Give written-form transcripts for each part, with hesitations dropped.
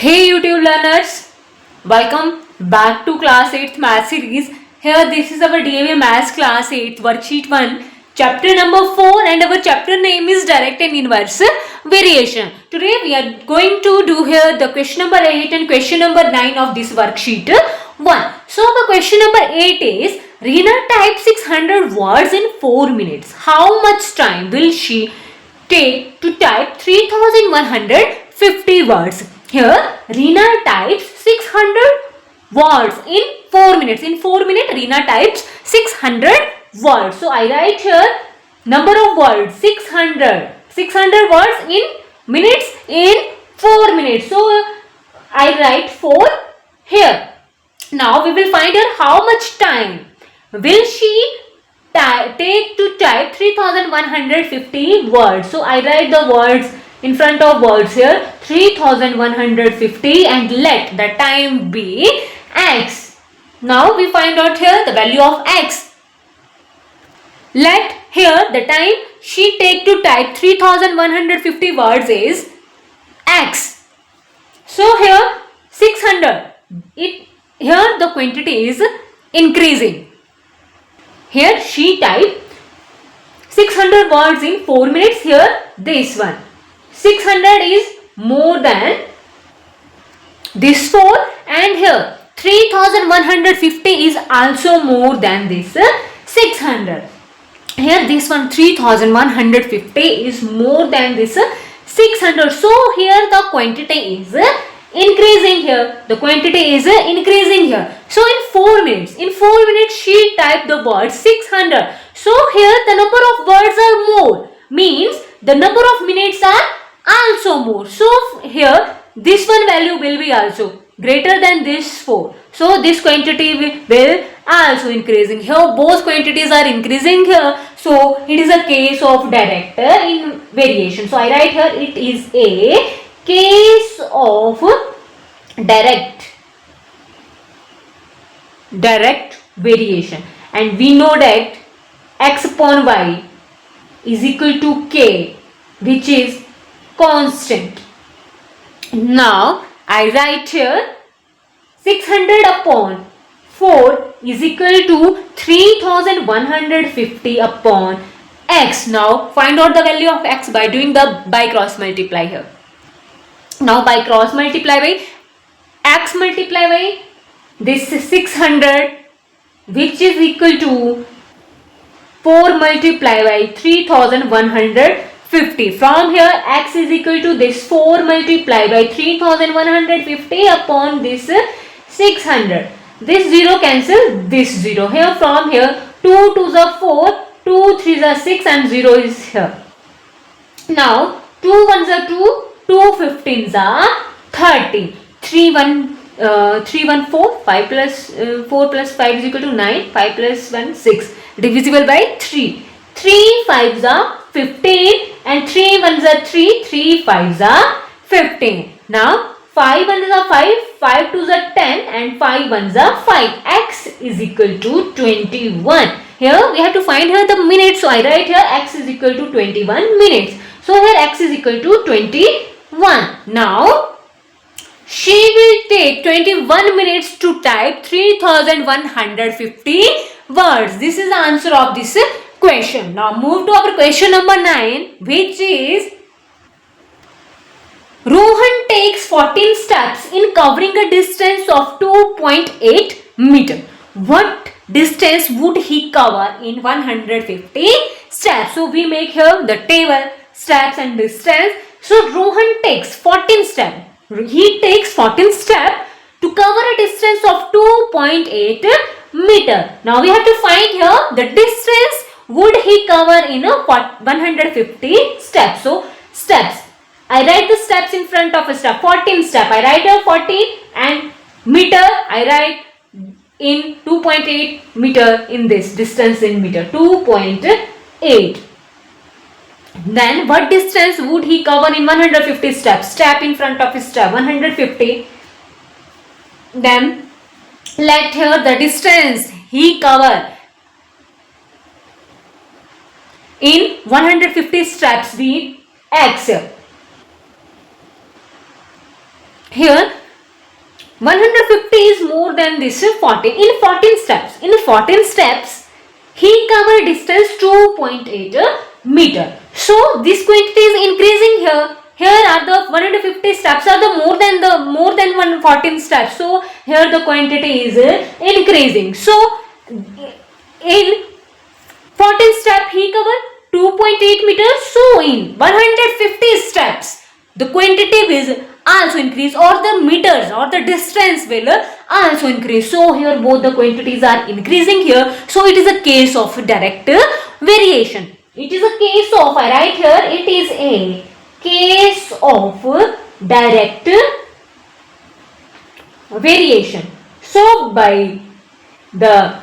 Hey YouTube learners, welcome back to class 8th math series. Here this is our DAV maths class 8th worksheet 1 chapter number 4 and our chapter name is direct and inverse variation. Today we are going to do here the question number 8 and question number 9 of this worksheet 1. So the question number 8 is Reena typed 600 words in 4 minutes. How much time will she take to type 3150 words? Here, Reena types 600 words in 4 minutes. In 4 minutes, Reena types 600 words. So, I write here number of words 600. 600 words in minutes in 4 minutes. So, I write 4 here. Now, we will find out how much time will she take to type 3150 words. So, I write the words in front of words here 3150 and let the time be x. Now we find out here the value of x. Let here the time she take to type 3150 words is x. So here 600. Here the quantity is increasing. Here she type 600 words in 4 minutes. Here this one 600 is more than this 4 and here 3150 is also more than this 600. Here this one 3150 is more than this 600. So here the quantity is increasing here. The quantity is increasing here. So in 4 minutes she typed the word 600. So here the number of words are more. Means the number of minutes are also more. So here this one value will be also greater than this 4. So this quantity will also increasing. Here both quantities are increasing here. So it is a case of direct in variation. So I write here it is a case of direct variation. And we know that x upon y is equal to k, which is constant. Now I write here 600 upon 4 is equal to 3150 upon x. Now find out the value of x by doing the by cross multiply here. Now by cross multiply by x multiply by this 600, which is equal to 4 multiply by 3150. From here x is equal to this 4 multiply by 3150 upon this 600. This 0 cancel this 0. Here from here 2 to the 4, 2 3 the 6 and 0 is here. Now 2 1s are 2, 2 15s are 30. 3 1 4, 5 plus 4 plus 5 is equal to 9, 5 plus 1 6, divisible by 3. 3 5s are 15 and 3 1s are 3, 3 5s are 15. Now 5 1s are 5, 5 2s are 10 and 5 1s are 5. X is equal to 21. Here we have to find here the minutes. So I write here x is equal to 21 minutes. So here x is equal to 21. Now she will take 21 minutes to type 3150 words. This is the answer of this question. Now move to our question number 9, which is Rohan takes 14 steps in covering a distance of 2.8 meter. What distance would he cover in 150 steps? So we make here the table, steps and distance. So Rohan takes 14 steps. He takes 14 steps to cover a distance of 2.8 meter. Now we have to find here the distance would he cover in a 150 steps. So steps. I write the steps in front of a step. 14 step. I write here 14 and meter. I write in 2.8 meter in this distance in meter. 2.8. Then what distance would he cover in 150 steps? Step in front of his step 150. Then let here the distance he cover in 150 steps be x. here 150 is more than this 14. In 14 steps, he covered distance 2.8 meter. So this quantity is increasing here. Here are the 150 steps are the more than 114 steps. So here the quantity is increasing. So in 14 step he covered 2.8 meters. So in 150 steps the quantity will also increase, or the meters or the distance will also increase. So here both the quantities are increasing here. So it is a case of direct variation. It is a case of, I write here, it is a case of direct variation. So by the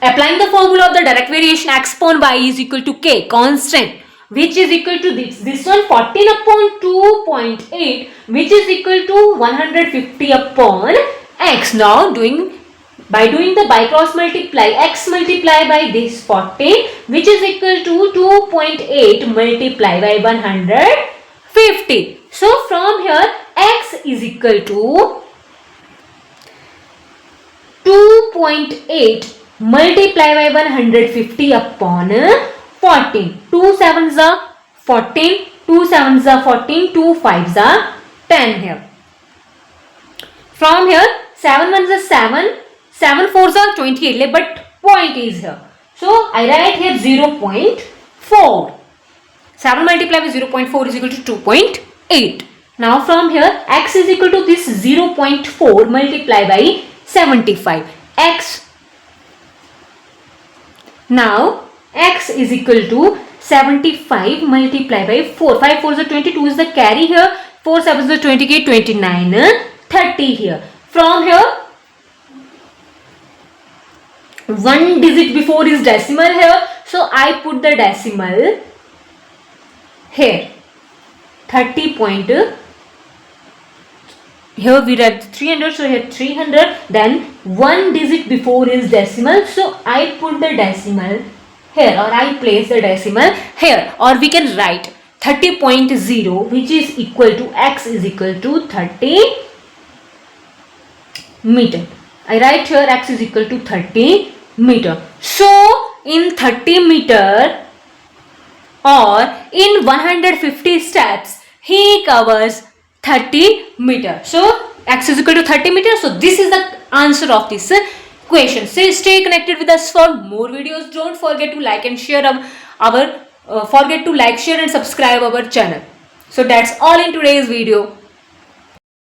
applying the formula of the direct variation, x upon y is equal to k constant, which is equal to this one 14 upon 2.8, which is equal to 150 upon x. Now by doing the by cross multiply, x multiply by this 14, which is equal to 2.8 multiply by 150. So from here x is equal to 2.8 multiply by 150 upon 14. 2 sevens are 14, 2 sevens are 14, 2 fives are 10 here. From here 7 ones are 7, 7 fours are 28, but point is here. So I write here 0.4. 7 multiplied by 0.4 is equal to 2.8. Now from here x is equal to this 0.4 multiplied by 75. Now x is equal to 75 multiplied by 4. 5 4s are 22 is the carry here. 4 7s are 28, 29, 30 here. From here 1 digit before is decimal here. So I put the decimal here. 30 point. Here we write 300, so here 300. Then 1 digit before is decimal. So I put the decimal here, or I place the decimal here, or we can write 30.0, which is equal to x is equal to 30 meter. I write here x is equal to 30 meter. So in 30 meter or in 150 steps he covers 30 meter. So x is equal to 30 meter. So this is the answer of this question. So stay connected with us for more videos. Don't forget to like and share share and subscribe our channel. So that's all in today's video.